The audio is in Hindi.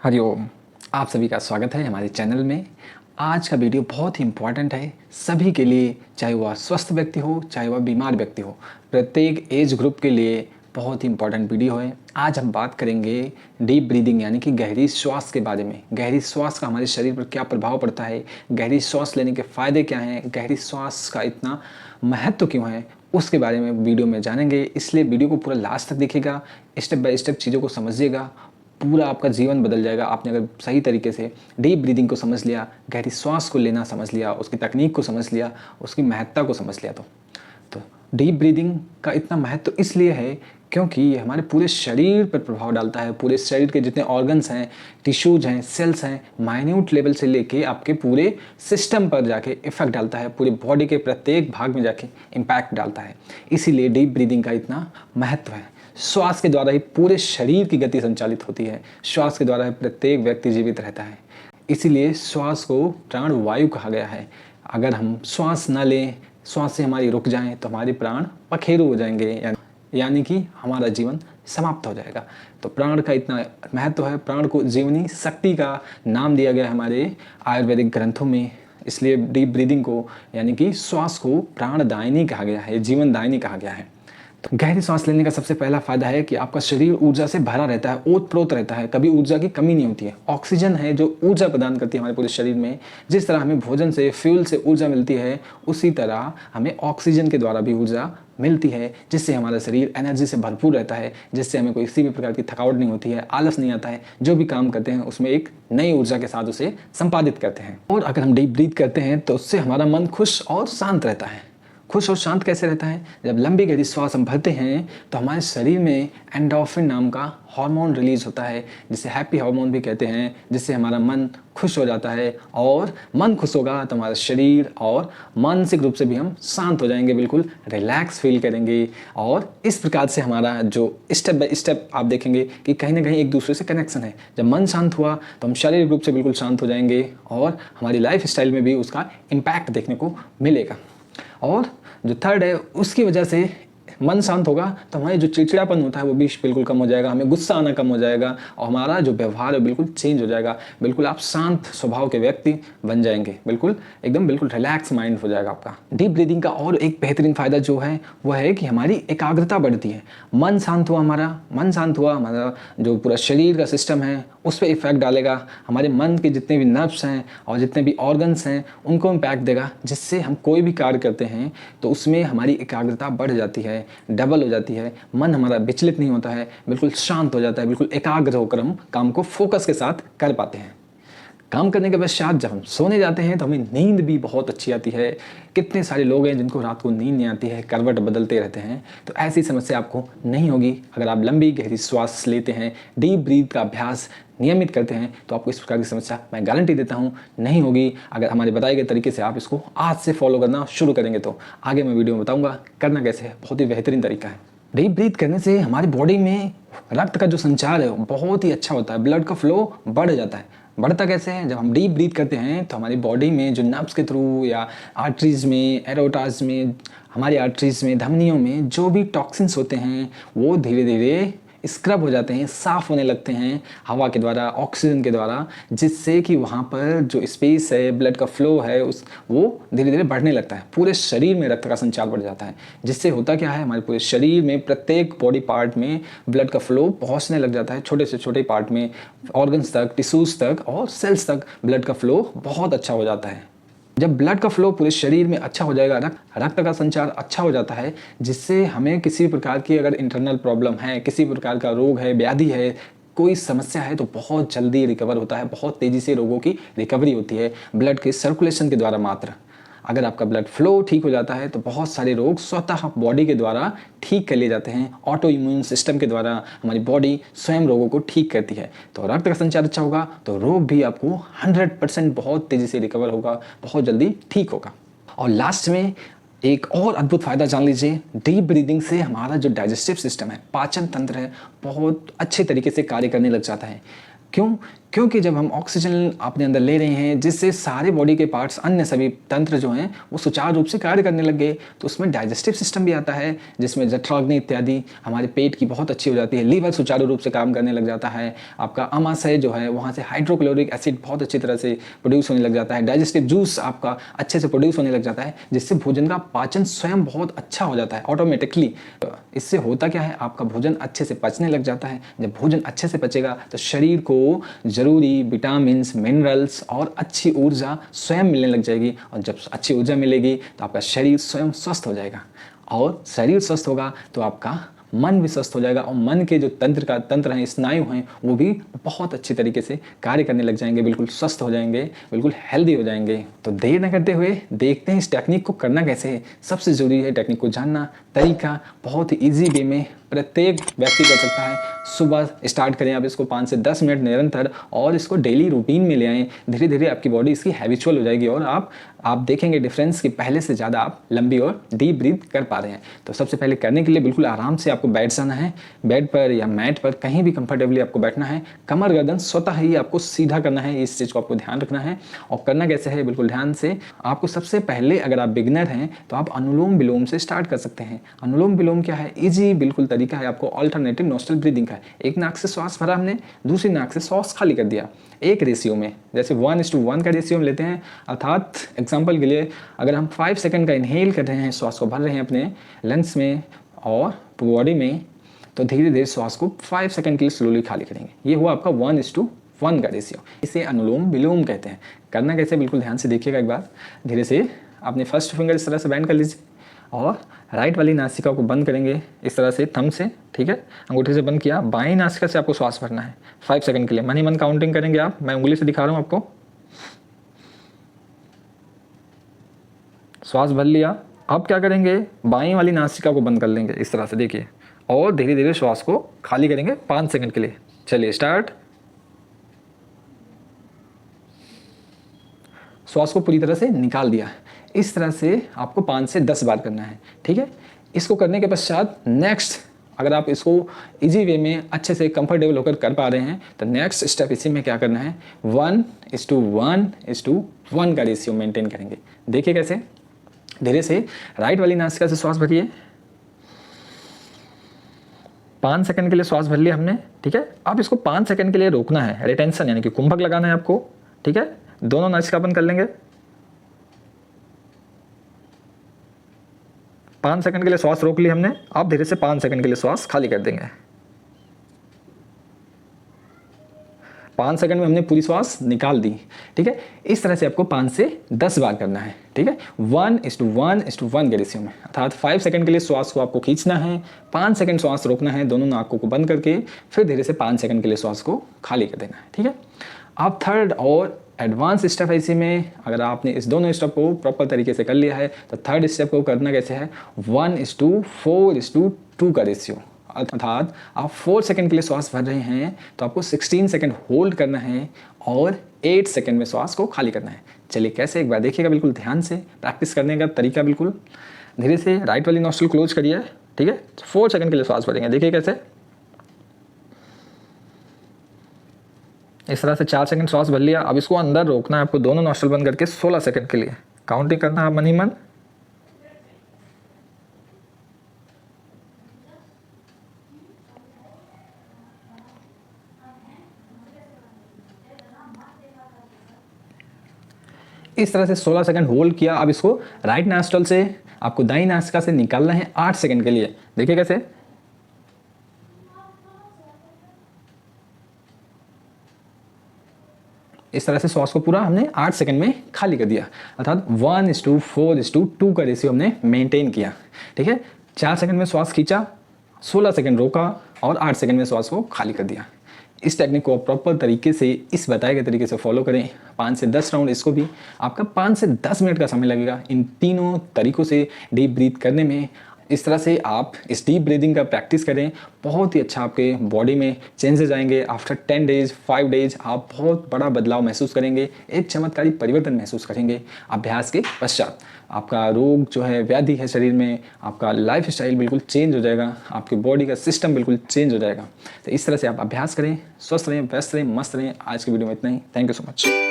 हरिओम। आप सभी का स्वागत है हमारे चैनल में। आज का वीडियो बहुत ही इम्पॉर्टेंट है सभी के लिए, चाहे वह स्वस्थ व्यक्ति हो चाहे वह बीमार व्यक्ति हो, प्रत्येक एज ग्रुप के लिए बहुत ही इम्पॉर्टेंट वीडियो है। आज हम बात करेंगे डीप ब्रीदिंग यानी कि गहरी श्वास के बारे में। गहरी श्वास का हमारे शरीर पर क्या प्रभाव पड़ता है, गहरी श्वास लेने के फ़ायदे क्या हैं, गहरी श्वास का इतना महत्व क्यों है, उसके बारे में वीडियो में जानेंगे। इसलिए वीडियो को पूरा लास्ट तक देखिएगा, स्टेप बाय स्टेप चीज़ों को समझिएगा, पूरा आपका जीवन बदल जाएगा। आपने अगर सही तरीके से डीप ब्रीदिंग को समझ लिया, गहरी श्वास को लेना समझ लिया, उसकी तकनीक को समझ लिया, उसकी महत्ता को समझ लिया तो डीप ब्रीदिंग का इतना महत्व इसलिए है क्योंकि ये हमारे पूरे शरीर पर प्रभाव डालता है। पूरे शरीर के जितने ऑर्गन्स हैं, टिश्यूज हैं, सेल्स हैं, माइन्यूट लेवल से लेके आपके पूरे सिस्टम पर जाके इफेक्ट डालता है, पूरी बॉडी के प्रत्येक भाग में जाके इम्पैक्ट डालता है। इसीलिए डीप ब्रीदिंग का इतना महत्व है। श्वास के द्वारा ही पूरे शरीर की गति संचालित होती है, श्वास के द्वारा ही प्रत्येक व्यक्ति जीवित रहता है। इसीलिए श्वास को प्राण वायु कहा गया है। अगर हम श्वास न लें, श्वास से हमारी रुक जाएं, तो हमारे प्राण पखेरु हो जाएंगे, यानी कि हमारा जीवन समाप्त हो जाएगा। तो प्राण का इतना महत्व है। प्राण को जीवनी शक्ति का नाम दिया गया है हमारे आयुर्वेदिक ग्रंथों में। इसलिए डीप ब्रीदिंग को यानी कि श्वास को प्राणदायिनी कहा गया है, जीवनदायिनी कहा गया है। तो गहरी सांस लेने का सबसे पहला फायदा है कि आपका शरीर ऊर्जा से भरा रहता है, ओत प्रोत रहता है, कभी ऊर्जा की कमी नहीं होती है। ऑक्सीजन है जो ऊर्जा प्रदान करती है हमारे पूरे शरीर में। जिस तरह हमें भोजन से, फ्यूल से ऊर्जा मिलती है, उसी तरह हमें ऑक्सीजन के द्वारा भी ऊर्जा मिलती है, जिससे हमारा शरीर एनर्जी से भरपूर रहता है, जिससे हमें कोई किसी भी प्रकार की थकावट नहीं होती है, आलस नहीं आता है। जो भी काम करते हैं उसमें एक नई ऊर्जा के साथ उसे संपादित करते हैं। और अगर हम डीप ब्रीथ करते हैं तो उससे हमारा मन खुश और शांत रहता है। खुश और शांत कैसे रहता है? जब लंबी गहरी श्वास हम भरते हैं तो हमारे शरीर में एंडोर्फिन नाम का हार्मोन रिलीज होता है, जिसे हैप्पी हार्मोन भी कहते हैं, जिससे हमारा मन खुश हो जाता है। और मन खुश होगा तो हमारा शरीर और मानसिक रूप से भी हम शांत हो जाएंगे, बिल्कुल रिलैक्स फील करेंगे। और इस प्रकार से हमारा जो स्टेप बाय स्टेप आप देखेंगे कि कहीं ना कहीं एक दूसरे से कनेक्शन है। जब मन शांत हुआ तो हम शारीरिक रूप से बिल्कुल शांत हो जाएंगे और हमारी लाइफ स्टाइल में भी उसका इम्पैक्ट देखने को मिलेगा। और जो थर्ड है, उसकी वजह से मन शांत होगा तो हमारे जो चिड़चिड़ापन होता है वो भी बिल्कुल कम हो जाएगा, हमें गुस्सा आना कम हो जाएगा और हमारा जो व्यवहार है बिल्कुल चेंज हो जाएगा। बिल्कुल आप शांत स्वभाव के व्यक्ति बन जाएंगे, बिल्कुल बिल्कुल रिलैक्स माइंड हो जाएगा आपका। डीप ब्रीदिंग का और एक बेहतरीन फायदा जो है वह है कि हमारी एकाग्रता बढ़ती है। मन शांत हुआ, हमारा जो पूरा शरीर का सिस्टम है उस पर इफेक्ट डालेगा। हमारे मन के जितने भी नर्व्स हैं और जितने भी ऑर्गन्स हैं उनको इम्पैक्ट देगा, जिससे हम कोई भी कार्य करते हैं तो उसमें हमारी एकाग्रता बढ़ जाती है, डबल हो जाती है। मन हमारा विचलित नहीं होता है, बिल्कुल शांत हो जाता है, बिल्कुल एकाग्र होकर हम काम को फोकस के साथ कर पाते हैं। काम करने के पश्चात जब हम सोने जाते हैं तो हमें नींद भी बहुत अच्छी आती है। कितने सारे लोग हैं जिनको रात को नींद नहीं आती है, करवट बदलते रहते हैं। तो ऐसी समस्या आपको नहीं होगी अगर आप लंबी गहरी श्वास लेते हैं, डीप ब्रीथ का अभ्यास नियमित करते हैं, तो आपको इस प्रकार की समस्या मैं गारंटी देता हूँ नहीं होगी। अगर हमारे बताए गए तरीके से आप इसको आज से फॉलो करना शुरू करेंगे तो आगे मैं वीडियो में बताऊँगा करना कैसे है। बहुत ही बेहतरीन तरीका है। डीप ब्रीथ करने से हमारी बॉडी में रक्त का जो संचार है बहुत ही अच्छा होता है, ब्लड का फ्लो बढ़ जाता है। बढ़ता कैसे है? जब हम डीप ब्रीथ करते हैं तो हमारी बॉडी में जो नर्व्स के थ्रू या आर्टरीज में, एरोटाज में, हमारी आर्टरीज में, धमनियों में जो भी टॉक्सिन्स होते हैं वो धीरे धीरे स्क्रब हो जाते हैं, साफ़ होने लगते हैं हवा के द्वारा, ऑक्सीजन के द्वारा, जिससे कि वहाँ पर जो स्पेस है, ब्लड का फ्लो है वो धीरे धीरे बढ़ने लगता है। पूरे शरीर में रक्त का संचार बढ़ जाता है, जिससे होता क्या है, हमारे पूरे शरीर में प्रत्येक बॉडी पार्ट में ब्लड का फ्लो पहुँचने लग जाता है। छोटे से छोटे पार्ट में, ऑर्गन्स तक, टिश्यूज़ तक और सेल्स तक ब्लड का फ्लो बहुत अच्छा हो जाता है। जब ब्लड का फ्लो पूरे शरीर में अच्छा हो जाएगा, रक्त का संचार अच्छा हो जाता है, जिससे हमें किसी प्रकार की अगर इंटरनल प्रॉब्लम है, किसी प्रकार का रोग है, व्याधि है, कोई समस्या है, तो बहुत जल्दी रिकवर होता है, बहुत तेज़ी से रोगों की रिकवरी होती है ब्लड के सर्कुलेशन के द्वारा मात्र। अगर आपका ब्लड फ्लो ठीक हो जाता है तो बहुत सारे रोग स्वतः बॉडी के द्वारा ठीक कर लिए जाते हैं। ऑटो इम्यून सिस्टम के द्वारा हमारी बॉडी स्वयं रोगों को ठीक करती है। तो रक्त का संचार अच्छा होगा तो रोग भी आपको 100% बहुत तेज़ी से रिकवर होगा, बहुत जल्दी ठीक होगा। और लास्ट में एक और अद्भुत फायदा जान लीजिए, डीप ब्रीदिंग से हमारा जो डाइजेस्टिव सिस्टम है, पाचन तंत्र है, बहुत अच्छे तरीके से कार्य करने लग जाता है। क्यों? क्योंकि जब हम ऑक्सीजन अपने अंदर ले रहे हैं जिससे सारे बॉडी के पार्ट्स, अन्य सभी तंत्र जो हैं वो सुचारू रूप से कार्य करने लग गए, तो उसमें डाइजेस्टिव सिस्टम भी आता है जिसमें जठराग्नि इत्यादि हमारे पेट की बहुत अच्छी हो जाती है, लीवर सुचारू रूप से काम करने लग जाता है, आपका अमाशय जो है वहाँ से हाइड्रोक्लोरिक एसिड बहुत अच्छी तरह से प्रोड्यूस होने लग जाता है, डाइजेस्टिव जूस आपका अच्छे से प्रोड्यूस होने लग जाता है, जिससे भोजन का पाचन स्वयं बहुत अच्छा हो जाता है ऑटोमेटिकली। इससे होता क्या है, आपका भोजन अच्छे से पचने लग जाता है। जब भोजन अच्छे से पचेगा तो शरीर को जरूरी विटामिन, मिनरल्स और अच्छी ऊर्जा स्वयं मिलने लग जाएगी, और जब अच्छी ऊर्जा मिलेगी तो आपका शरीर स्वयं स्वस्थ हो जाएगा, और शरीर स्वस्थ होगा तो आपका मन भी स्वस्थ हो जाएगा, और मन के जो तंत्र हैं, स्नायु हैं, वो भी बहुत अच्छी तरीके से कार्य करने लग जाएंगे, बिल्कुल स्वस्थ हो जाएंगे, बिल्कुल हेल्दी हो जाएंगे। तो देर न करते हुए देखते हैं इस टेक्निक को करना कैसे है। सबसे ज़रूरी है टेक्निक को जानना। तरीका बहुत ही ईजी वे में प्रत्येक व्यक्ति कर सकता है। सुबह स्टार्ट करें आप इसको 5 से 10 मिनट निरंतर, और इसको डेली रूटीन में ले आएँ। धीरे धीरे आपकी बॉडी इसकी हैबिचुअल हो जाएगी, और आप देखेंगे डिफरेंस कि पहले से ज़्यादा आप लंबी और डीप ब्रीथ कर पा रहे हैं। तो सबसे पहले करने के लिए बिल्कुल आराम से आपको बैठ जाना है, बेड पर या मैट पर, कहीं भी कंफर्टेबली आपको बैठना है। कमर गर्दन स्वतः ही आपको सीधा करना है, इस चीज़ को आपको ध्यान रखना है। और करना कैसे है, बिल्कुल ध्यान से। आपको सबसे पहले, अगर आप बिगिनर हैं तो आप अनुलोम विलोम से स्टार्ट कर सकते हैं। अनुलोम विलोम क्या है, ईजी बिल्कुल तरीका है, आपको ऑल्टरनेटिव नोस्ट्रल ब्रीदिंग का है। एक नाक से श्वास भरा हमने, दूसरी नाक से श्वास खाली कर दिया, एक रेशियो में, जैसे 1:1 का रेशियो में लेते हैं। अर्थात एग्जांपल के लिए अगर हम 5 सेकंड का इनहेल कर रहे हैं, श्वास को भर रहे हैं अपने लंग्स में और बॉडी में, तो धीरे धीरे श्वास को 5 सेकंड के लिए स्लोली खाली करेंगे। ये हुआ आपका 1:1 का रेशियो। इसे अनुलोम विलोम कहते हैं। करना कैसे, बिल्कुल ध्यान से देखिएगा एक बार। धीरे से अपने फर्स्ट फिंगर इस तरह से बैंड कर लीजिए, और राइट वाली नासिका को बंद करेंगे इस तरह से थंब से, ठीक है, अंगूठे से बंद किया। बाएं नासिका से आपको श्वास भरना है 5 सेकंड के लिए। मन ही मन काउंटिंग करेंगे आप, मैं उंगली से दिखा रहा हूँ आपको। श्वास भर लिया। अब क्या करेंगे, बाएं वाली नासिका को बंद कर लेंगे इस तरह से, देखिए, और धीरे धीरे श्वास को खाली करेंगे 5 सेकंड के लिए। चलिए स्टार्ट। श्वास को पूरी तरह से निकाल दिया। इस तरह से आपको 5 से 10 बार करना है, ठीक है। इसको करने के पश्चात नेक्स्ट, अगर आप इसको इजी वे में अच्छे से कंफर्टेबल होकर कर पा रहे हैं, तो नेक्स्ट स्टेप इसी में क्या करना है, 1:1:1 का रेशियो मेंटेन करेंगे। देखिए कैसे, धीरे से राइट वाली नासिका से श्वास भरिए, 5 सेकंड के लिए श्वास भर लिया हमने, ठीक है। अब इसको 5 सेकंड के लिए रोकना है, रिटेंशन यानी कि कुंभक लगाना है आपको, ठीक है। दोनों नासिका बंद कर लेंगे। 5 सेकंड के लिए श्वास रोक ली हमने। अब धीरे से 5 सेकंड के लिए श्वास खाली कर देंगे। 5 सेकंड में हमने पूरी श्वास निकाल दी, ठीक है। इस तरह से आपको 5 से 10 बार करना है, ठीक है। 1:1:1 के रेशियो में, अर्थात 5 सेकंड के लिए श्वास को आपको खींचना है, 5 सेकंड श्वास रोकना है दोनों नाकों को बंद करके, फिर धीरे से 5 सेकंड के लिए श्वास को खाली कर देना है, ठीक है। अब थर्ड और एडवांस स्टेप है इसी में। अगर आपने इस दोनों स्टेप को प्रॉपर तरीके से कर लिया है, तो थर्ड स्टेप को करना कैसे है, 1:4:2 का रेशियो। अर्थात आप 4 सेकंड के लिए श्वास भर रहे हैं तो आपको 16 सेकंड होल्ड करना है, और 8 सेकंड में श्वास को खाली करना है। चलिए कैसे, एक बार देखिएगा बिल्कुल ध्यान से। प्रैक्टिस करने का तरीका बिल्कुल धीरे से, राइट वाली नॉस्ट्रिल क्लोज करिए, ठीक है। 4 सेकंड के लिए श्वास भरेंगे, देखिए कैसे। इस तरह से 4 सेकंड श्वास भर लिया। अब इसको अंदर रोकना है आपको, दोनों नॉस्ट्रिल बंद करके 16 सेकंड के लिए काउंटिंग करना है मन ही मन। इस तरह से 16 सेकंड होल्ड किया। अब इसको राइट नॉस्ट्रिल से आपको दाईं नासिका से निकालना है 8 सेकंड के लिए, देखिए कैसे। इस तरह से श्वास को पूरा हमने 8 सेकंड में खाली कर दिया, अर्थात 1:4:2 का रेशियो हमने मेंटेन किया, ठीक है। 4 सेकंड में श्वास खींचा, 16 सेकंड रोका, और 8 सेकंड में श्वास को खाली कर दिया। इस टेक्निक को प्रॉपर तरीके से, इस बताए गए तरीके से फॉलो करें। 5 से 10 राउंड, इसको भी आपका 5 से 10 मिनट का समय लगेगा इन तीनों तरीकों से डीप ब्रीथ करने में। इस तरह से आप इस डीप ब्रीदिंग का प्रैक्टिस करें, बहुत ही अच्छा आपके बॉडी में चेंजेस आएंगे। आफ्टर 10 डेज 5 डेज आप बहुत बड़ा बदलाव महसूस करेंगे, एक चमत्कारी परिवर्तन महसूस करेंगे अभ्यास के पश्चात। आपका रोग जो है, व्याधि है शरीर में, आपका लाइफ स्टाइल बिल्कुल चेंज हो जाएगा, आपके बॉडी का सिस्टम बिल्कुल चेंज हो जाएगा। तो इस तरह से आप अभ्यास करें, स्वस्थ रहें, व्यस्त रहें, मस्त रहें। आज की वीडियो में इतना ही। Thank you so much.